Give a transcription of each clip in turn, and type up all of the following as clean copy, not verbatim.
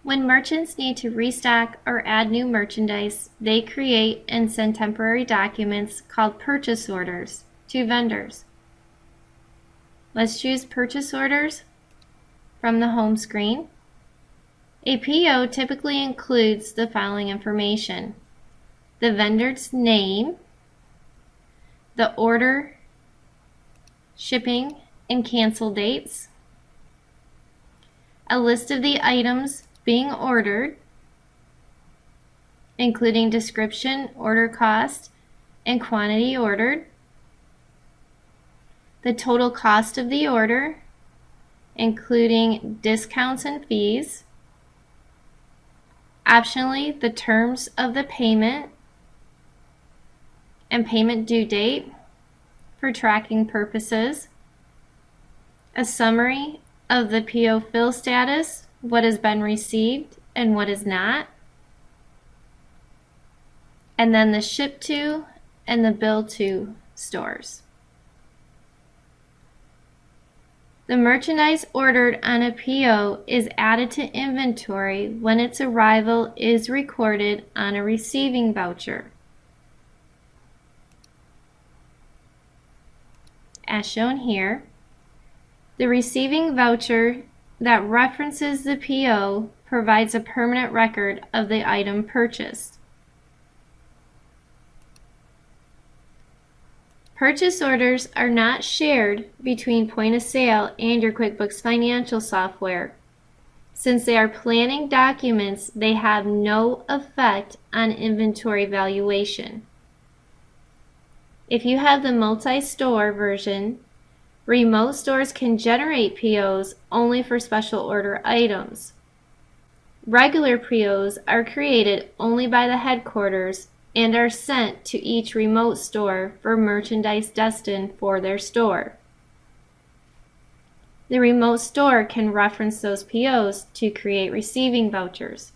When merchants need to restock or add new merchandise, they create and send temporary documents called purchase orders to vendors. Let's choose purchase orders from the home screen. A PO typically includes the following information: the vendor's name, the order, shipping, and cancel dates, a list of the items being ordered, including description, order cost, and quantity ordered, the total cost of the order, including discounts and fees, optionally the terms of the payment and payment due date for tracking purposes, a summary of the PO fill status, what has been received and what is not, and then the ship to and the bill to stores. The merchandise ordered on a PO is added to inventory when its arrival is recorded on a receiving voucher. As shown here, the receiving voucher that references the PO provides a permanent record of the item purchased. Purchase orders are not shared between Point of Sale and your QuickBooks financial software. Since they are planning documents, they have no effect on inventory valuation. If you have the multi-store version, remote stores can generate POs only for special order items. Regular POs are created only by the headquarters and are sent to each remote store for merchandise destined for their store. The remote store can reference those POs to create receiving vouchers.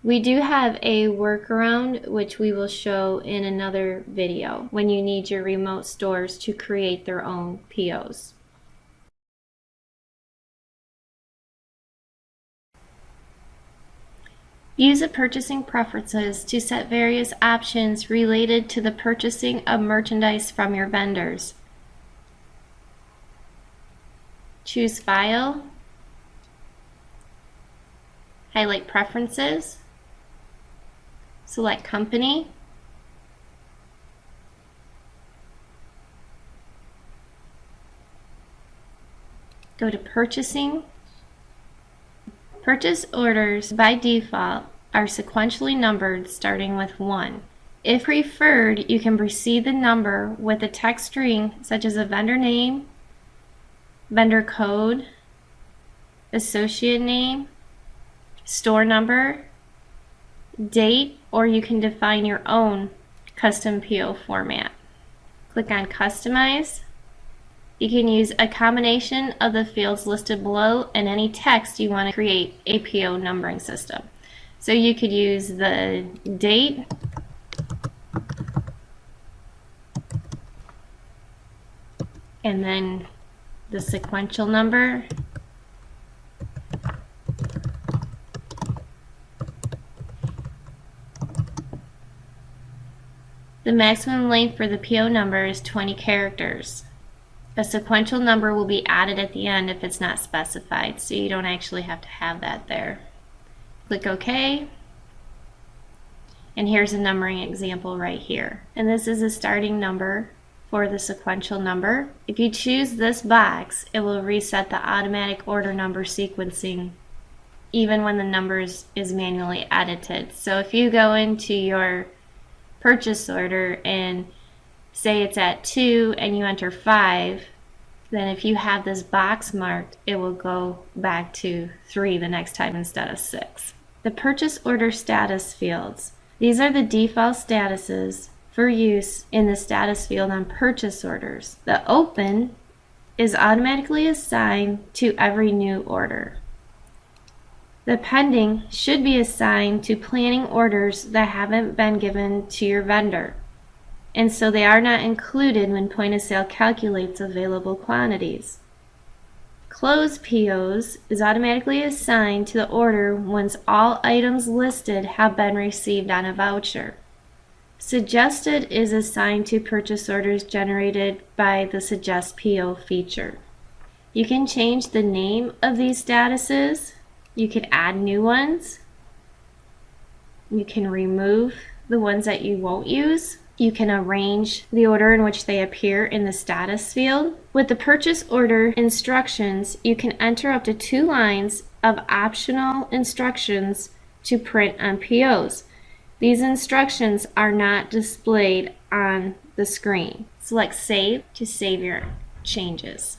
We do have a workaround which we will show in another video when you need your remote stores to create their own POs. Use the purchasing preferences to set various options related to the purchasing of merchandise from your vendors. Choose File, highlight Preferences, select Company, go to Purchasing. Purchase orders by default are sequentially numbered starting with 1. If preferred, you can precede the number with a text string such as a vendor name, vendor code, associate name, store number, date, or you can define your own custom PO format. Click on Customize. You can use a combination of the fields listed below and any text you want to create a PO numbering system. So you could use the date, and then the sequential number, the maximum length for the PO number is 20 characters. A sequential number will be added at the end if it's not specified, so you don't actually have to have that there. Click OK, and here's a numbering example right here. And this is a starting number for the sequential number. If you choose this box, it will reset the automatic order number sequencing even when the numbers is manually edited. So if you go into your purchase order and say it's at 2 and you enter 5, then if you have this box marked, it will go back to 3 the next time instead of 6. The purchase order status fields. These are the default statuses for use in the status field on purchase orders. The open is automatically assigned to every new order. The pending should be assigned to planning orders that haven't been given to your vendor, and so they are not included when Point of Sale calculates available quantities. Closed POs is automatically assigned to the order once all items listed have been received on a voucher. Suggested is assigned to purchase orders generated by the Suggest PO feature. You can change the name of these statuses. You can add new ones. You can remove the ones that you won't use. You can arrange the order in which they appear in the status field. With the purchase order instructions, you can enter up to 2 lines of optional instructions to print on POs. These instructions are not displayed on the screen. Select Save to save your changes.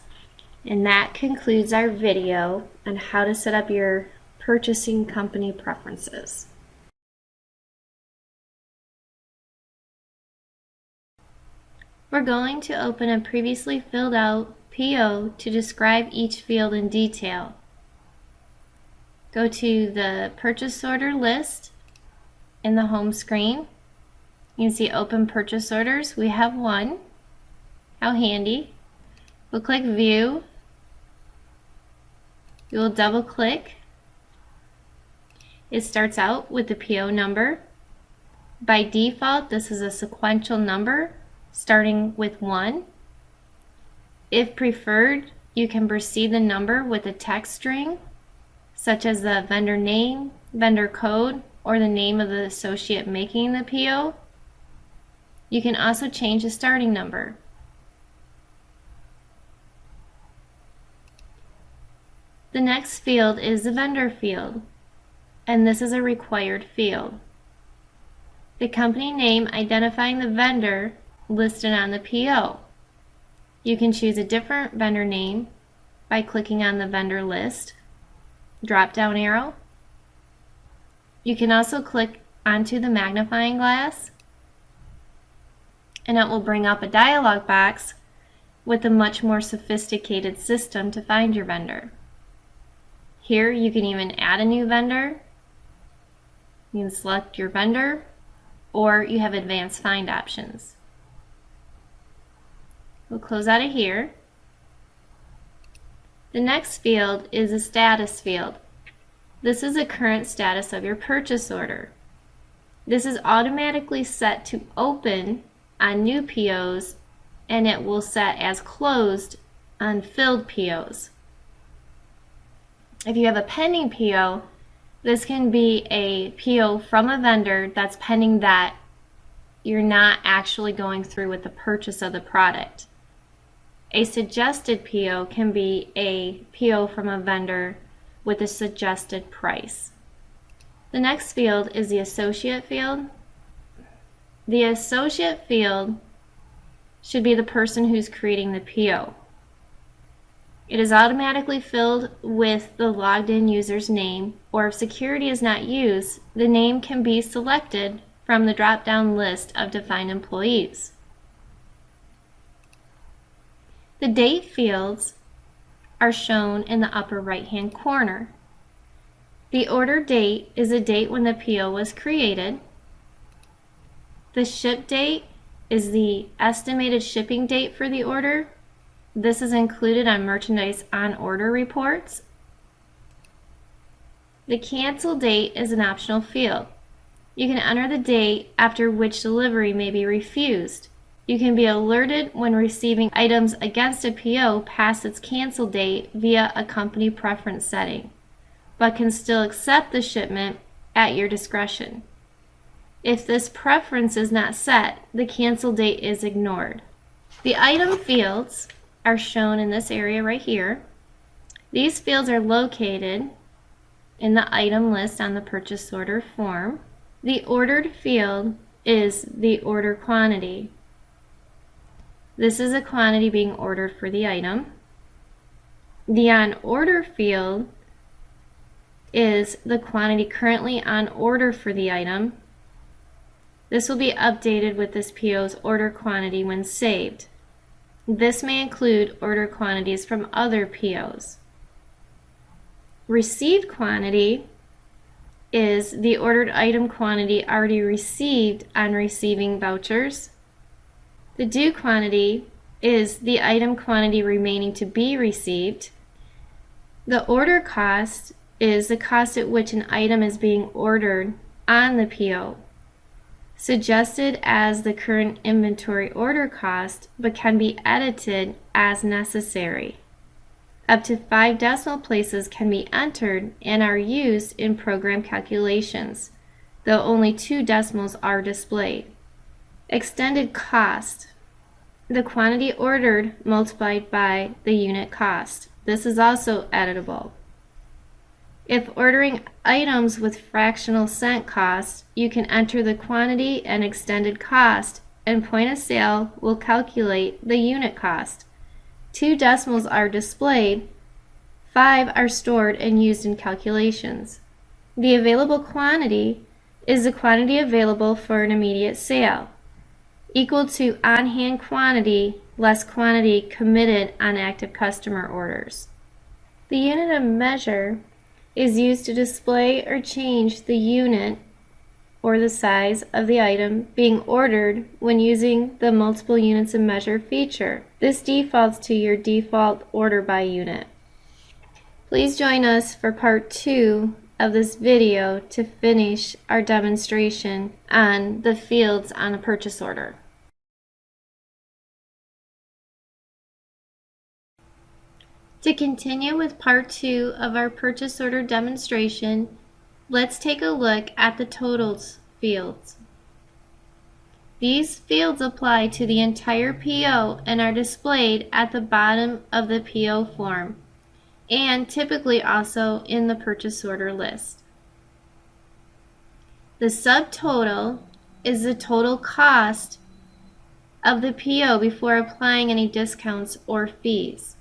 And that concludes our video on how to set up your purchasing company preferences. We're going to open a previously filled out PO to describe each field in detail. Go to the purchase order list in the home screen. You can see open purchase orders. We have one. How handy. We'll click View. We will double click. It starts out with the PO number. By default, this is a sequential number starting with 1. If preferred, you can precede the number with a text string, such as the vendor name, vendor code, or the name of the associate making the PO. You can also change the starting number. The next field is the vendor field, and this is a required field. The company name identifying the vendor listed on the PO. You can choose a different vendor name by clicking on the vendor list drop-down arrow. You can also click onto the magnifying glass, and it will bring up a dialog box with a much more sophisticated system to find your vendor. Here you can even add a new vendor. You can select your vendor, or you have advanced find options. We'll close out of here. The next field is a status field. This is the current status of your purchase order. This is automatically set to open on new POs, and it will set as closed on filled POs. If you have a pending PO, this can be a PO from a vendor that's pending that you're not actually going through with the purchase of the product. A suggested PO can be a PO from a vendor with a suggested price. The next field is the associate field. The associate field should be the person who's creating the PO. It is automatically filled with the logged in user's name, or if security is not used, the name can be selected from the drop-down list of defined employees. The date fields are shown in the upper right-hand corner. The order date is the date when the PO was created. The ship date is the estimated shipping date for the order. This is included on merchandise on order reports. The cancel date is an optional field. You can enter the date after which delivery may be refused. You can be alerted when receiving items against a PO past its cancel date via a company preference setting, but can still accept the shipment at your discretion. If this preference is not set, the cancel date is ignored. The item fields are shown in this area right here. These fields are located in the item list on the purchase order form. The ordered field is the order quantity. This is a quantity being ordered for the item. The on order field is the quantity currently on order for the item. This will be updated with this PO's order quantity when saved. This may include order quantities from other POs. Received quantity is the ordered item quantity already received on receiving vouchers. The due quantity is the item quantity remaining to be received. The order cost is the cost at which an item is being ordered on the PO, suggested as the current inventory order cost, but can be edited as necessary. Up to 5 decimal places can be entered and are used in program calculations, though only 2 decimals are displayed. Extended cost. The quantity ordered multiplied by the unit cost. This is also editable. If ordering items with fractional cent cost, you can enter the quantity and extended cost, and Point of Sale will calculate the unit cost. 2 decimals are displayed, 5 are stored and used in calculations. The available quantity is the quantity available for an immediate sale, equal to on-hand quantity less quantity committed on active customer orders. The unit of measure is used to display or change the unit or the size of the item being ordered when using the multiple units of measure feature. This defaults to your default order by unit. Please join us for part 2 of this video to finish our demonstration on the fields on a purchase order. To continue with part 2 of our purchase order demonstration, let's take a look at the totals fields. These fields apply to the entire PO and are displayed at the bottom of the PO form, and typically also in the purchase order list. The subtotal is the total cost of the PO before applying any discounts or fees.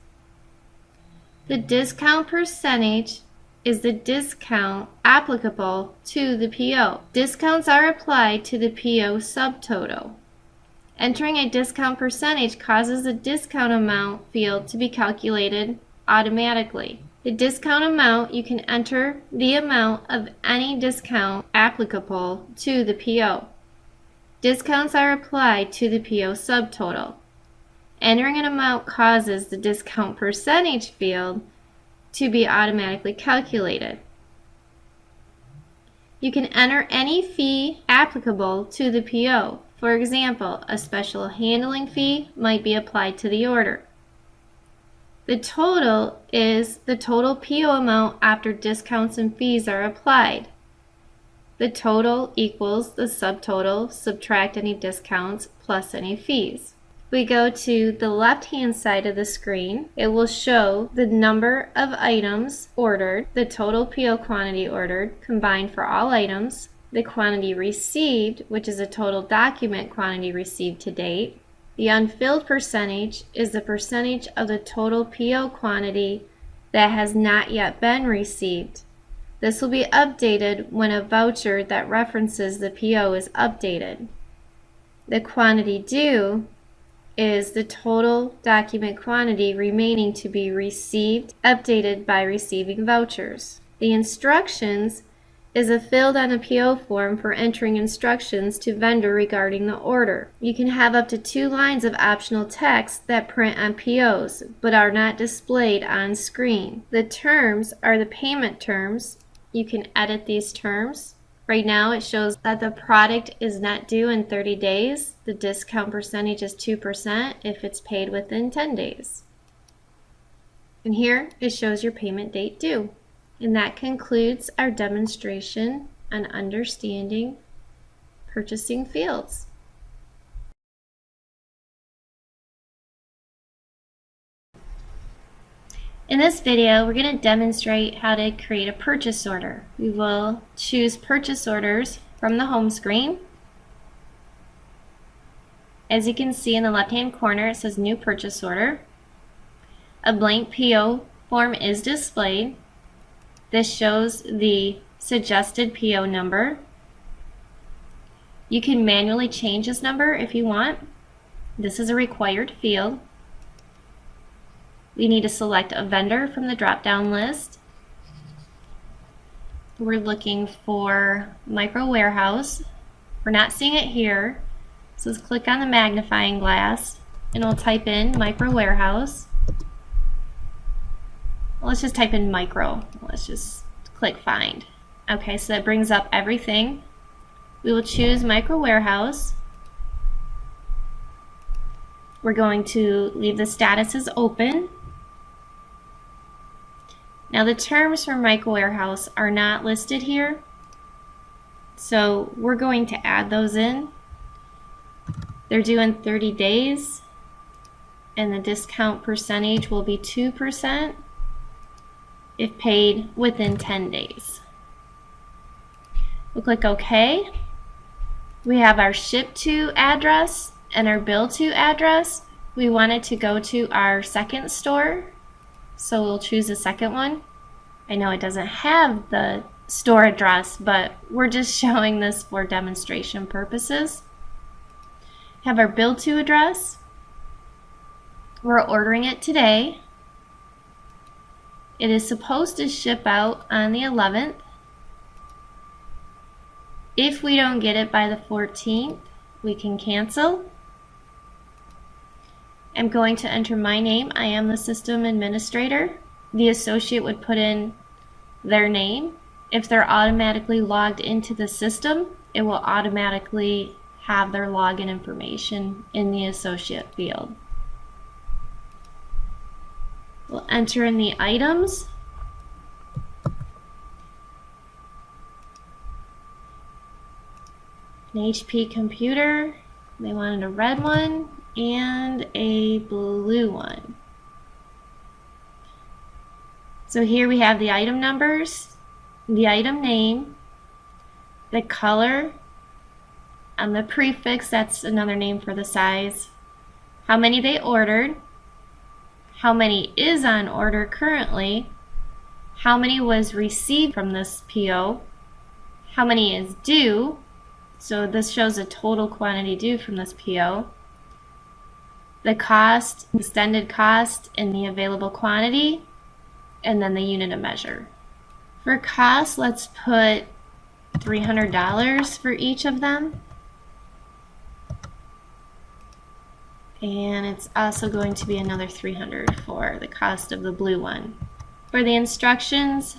The discount percentage is the discount applicable to the PO. Discounts are applied to the PO subtotal. Entering a discount percentage causes the discount amount field to be calculated automatically. The discount amount, you can enter the amount of any discount applicable to the PO. Discounts are applied to the PO subtotal. Entering an amount causes the discount percentage field to be automatically calculated. You can enter any fee applicable to the PO. For example, a special handling fee might be applied to the order. The total is the total PO amount after discounts and fees are applied. The total equals the subtotal, subtract any discounts plus any fees. We go to the left-hand side of the screen, it will show the number of items ordered, the total PO quantity ordered, combined for all items, the quantity received, which is a total document quantity received to date. The unfilled percentage is the percentage of the total PO quantity that has not yet been received. This will be updated when a voucher that references the PO is updated. The quantity due is the total document quantity remaining to be received, updated by receiving vouchers. The instructions is a field on a PO form for entering instructions to vendor regarding the order. You can have up to 2 lines of optional text that print on POs, but are not displayed on screen. The terms are the payment terms. You can edit these terms. Right now it shows that the product is not due in 30 days. The discount percentage is 2% if it's paid within 10 days. And here it shows your payment date due. And that concludes our demonstration on understanding purchasing fields. In this video, we're going to demonstrate how to create a purchase order. We will choose purchase orders from the home screen. As you can see in the left-hand corner, it says new purchase order. A blank PO form is displayed. This shows the suggested PO number. You can manually change this number if you want. This is a required field. We need to select a vendor from the drop-down list. We're looking for micro warehouse. We're not seeing it here, so let's click on the magnifying glass and we'll type in micro warehouse. let's just type in micro. Let's just click find. Okay, so that brings up everything. We will choose micro warehouse. We're going to leave the status as open. Now the terms for micro warehouse are not listed here, so we're going to add those in. They're due in 30 days, and the discount percentage will be 2% if paid within 10 days. We'll click OK. We have our ship to address and our bill to address. We want it to go to our second store, so we'll choose the second one. I know it doesn't have the store address, but we're just showing this for demonstration purposes. Have our bill to address. We're ordering it today. It is supposed to ship out on the 11th. If we don't get it by the 14th, we can cancel. I'm going to enter my name. I am the system administrator. The associate would put in their name. If they're automatically logged into the system, it will automatically have their login information in the associate field. We'll enter in the items. An HP computer, they wanted a red one and a blue one. So here we have the item numbers, the item name, the color, and the prefix, that's another name for the size, how many they ordered, how many is on order currently, how many was received from this PO, how many is due, so this shows the total quantity due from this PO, the cost, extended cost, and the available quantity, and then the unit of measure. For cost, let's put $300 for each of them. And it's also going to be another $300 for the cost of the blue one. For the instructions,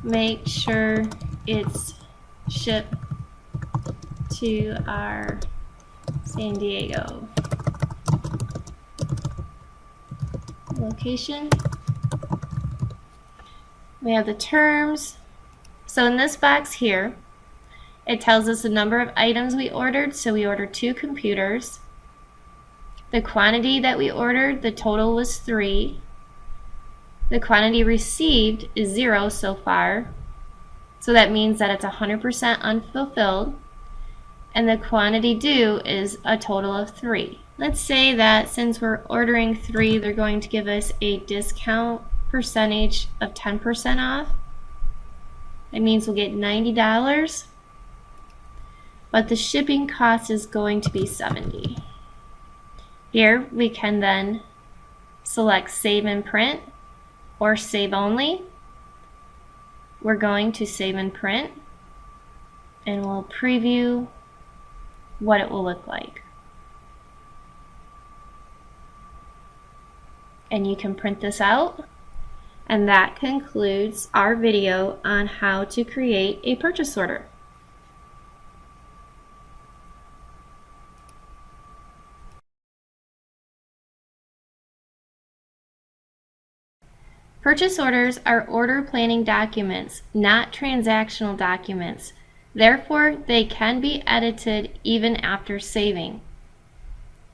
make sure it's shipped to our San Diego location. We have the terms. So in this box here, it tells us the number of items we ordered. So we ordered 2 computers. The quantity that we ordered, the total was 3. The quantity received is 0 so far. So that means that it's 100% unfulfilled. And the quantity due is a total of 3. Let's say that since we're ordering 3, they're going to give us a discount percentage of 10% off. That means we'll get $90, but the shipping cost is going to be $70. Here we can then select Save and Print or Save Only. We're going to Save and Print, and we'll preview what it will look like. And you can print this out. And that concludes our video on how to create a purchase order. Purchase orders are order planning documents, not transactional documents. Therefore, they can be edited even after saving.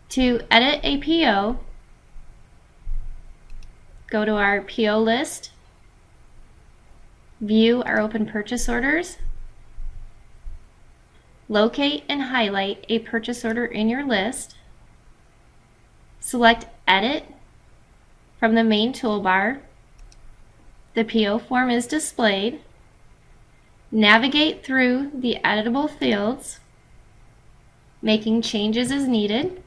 To edit a PO, go to our PO list, view our open purchase orders, locate and highlight a purchase order in your list, select Edit from the main toolbar. The PO form is displayed. Navigate through the editable fields, making changes as needed.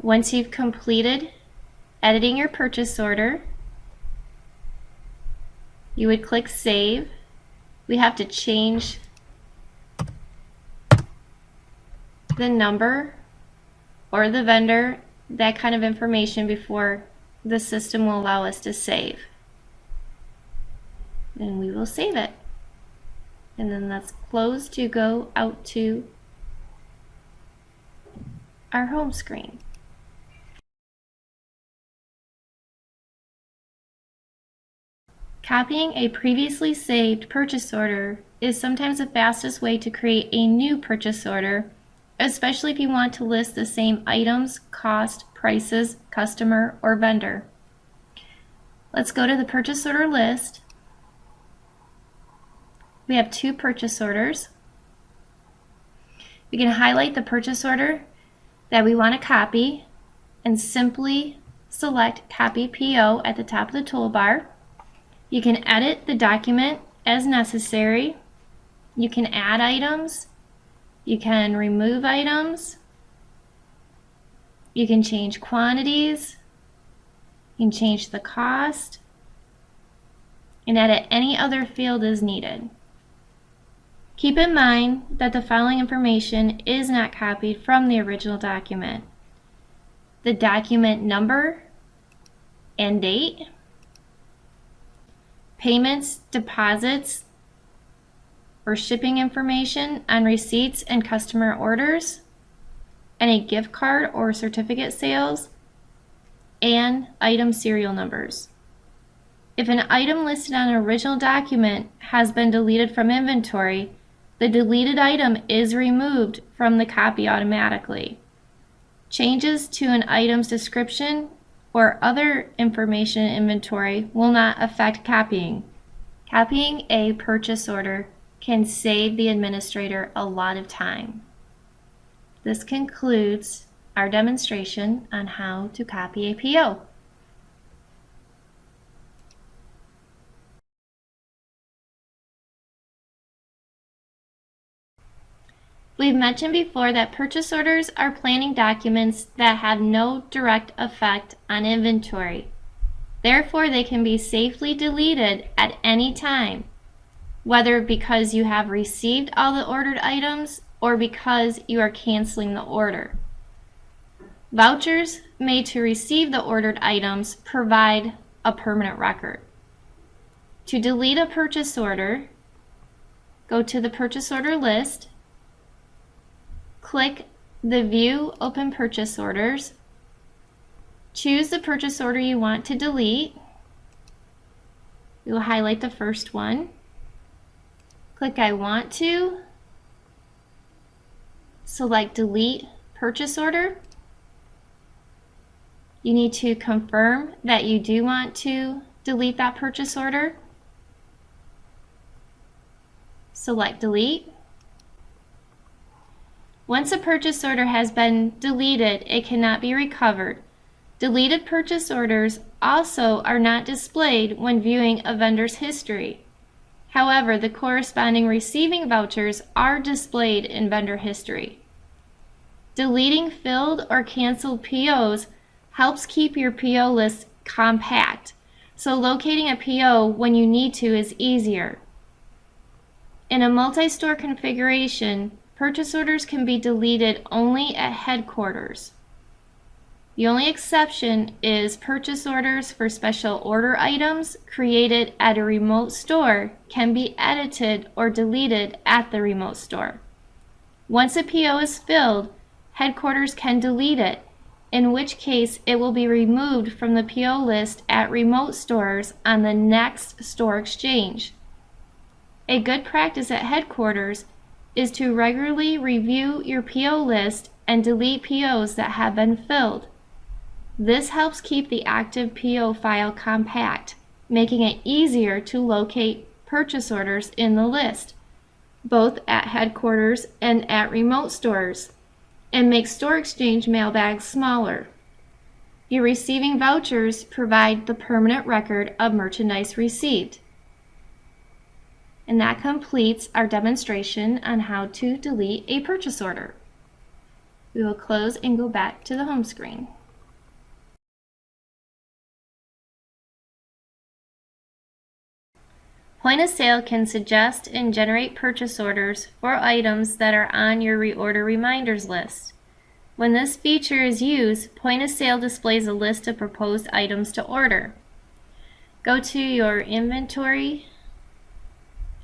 Once you've completed editing your purchase order, you would click Save. We have to change the number or the vendor, that kind of information before the system will allow us to save. And we will save it. And then let's close to go out to our home screen. Copying a previously saved purchase order is sometimes the fastest way to create a new purchase order, especially if you want to list the same items, cost, prices, customer, or vendor. Let's go to the purchase order list. We have 2 purchase orders. We can highlight the purchase order that we want to copy and simply select Copy PO at the top of the toolbar. You can edit the document as necessary. You can add items. You can remove items. You can change quantities. You can change the cost and edit any other field as needed. Keep in mind that the following information is not copied from the original document: the document number and date, payments, deposits, or shipping information on receipts and customer orders, any gift card or certificate sales, and item serial numbers. If an item listed on an original document has been deleted from inventory, the deleted item is removed from the copy automatically. Changes to an item's description or other information in inventory will not affect copying. Copying a purchase order can save the administrator a lot of time. This concludes our demonstration on how to copy a PO. We've mentioned before that purchase orders are planning documents that have no direct effect on inventory. Therefore, they can be safely deleted at any time, whether because you have received all the ordered items or because you are canceling the order. Vouchers made to receive the ordered items provide a permanent record. To delete a purchase order, go to the purchase order list, click the View Open Purchase Orders, choose the purchase order you want to delete. We will highlight the first one, click I want to, select Delete Purchase Order. You need to confirm that you do want to delete that purchase order. Select Delete. Once a purchase order has been deleted, it cannot be recovered. Deleted purchase orders also are not displayed when viewing a vendor's history. However, the corresponding receiving vouchers are displayed in vendor history. Deleting filled or canceled POs helps keep your PO list compact, so locating a PO when you need to is easier. In a multi-store configuration, purchase orders can be deleted only at headquarters. The only exception is purchase orders for special order items created at a remote store can be edited or deleted at the remote store. Once a PO is filled, headquarters can delete it, in which case it will be removed from the PO list at remote stores on the next store exchange. A good practice at headquarters is to regularly review your PO list and delete POs that have been filled. This helps keep the active PO file compact, making it easier to locate purchase orders in the list, both at headquarters and at remote stores, and makes store exchange mailbags smaller. Your receiving vouchers provide the permanent record of merchandise received. And that completes our demonstration on how to delete a purchase order. We will close and go back to the home screen. Point of Sale can suggest and generate purchase orders for items that are on your reorder reminders list. When this feature is used, Point of Sale displays a list of proposed items to order. Go to your inventory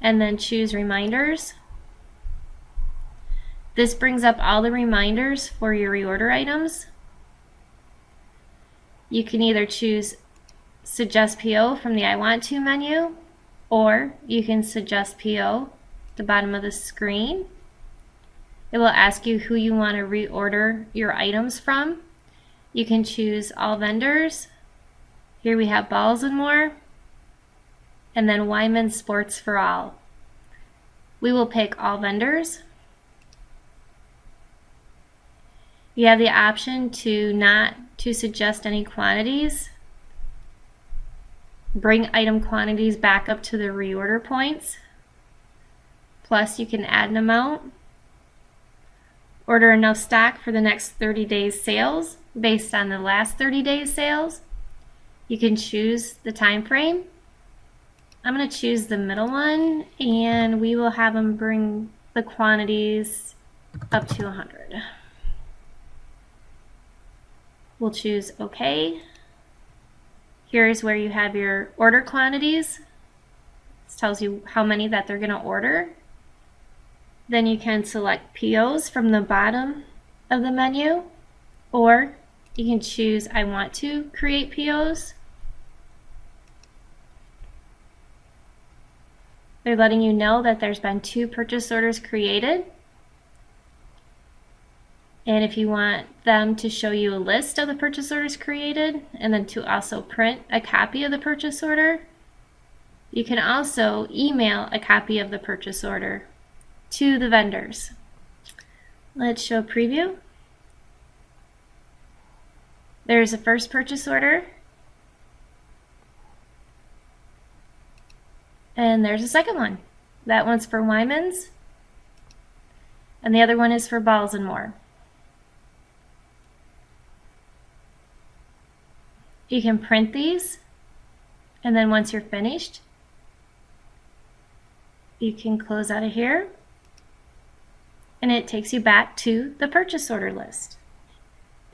and then choose Reminders. This brings up all the reminders for your reorder items. You can either choose Suggest PO from the I Want To menu, or you can suggest PO at the bottom of the screen. It will ask you who you want to reorder your items from. You can choose all vendors. Here we have Balls and More, and then Wyman Sports for All. We will pick all vendors. You have the option to not to suggest any quantities. Bring item quantities back up to the reorder points. Plus you can add an amount. Order enough stock for the next 30 days sales based on the last 30 days sales. You can choose the time frame. I'm going to choose the middle one, and we will have them bring the quantities up to 100. We'll choose OK. Here's where you have your order quantities. This tells you how many that they're going to order. Then you can select POs from the bottom of the menu, or you can choose I want to create POs. They're letting you know that there's been 2 purchase orders created. And if you want them to show you a list of the purchase orders created and then to also print a copy of the purchase order, you can also email a copy of the purchase order to the vendors. Let's show a preview. There's a first purchase order, and there's a second one. That one's for Wyman's, and the other one is for Balls and More. You can print these, and then once you're finished, you can close out of here, and it takes you back to the purchase order list.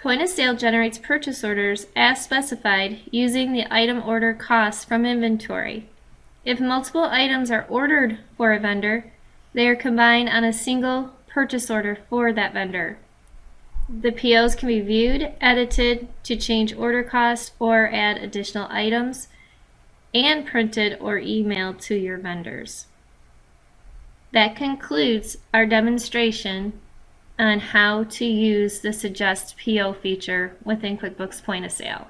Point of Sale generates purchase orders as specified using the item order costs from inventory. If multiple items are ordered for a vendor, they are combined on a single purchase order for that vendor. The POs can be viewed, edited to change order costs or add additional items, and printed or emailed to your vendors. That concludes our demonstration on how to use the Suggest PO feature within QuickBooks Point of Sale.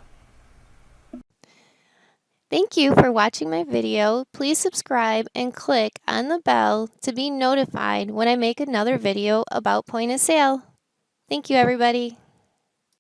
Thank you for watching my video. Please subscribe and click on the bell to be notified when I make another video about Point of Sale. Thank you, everybody.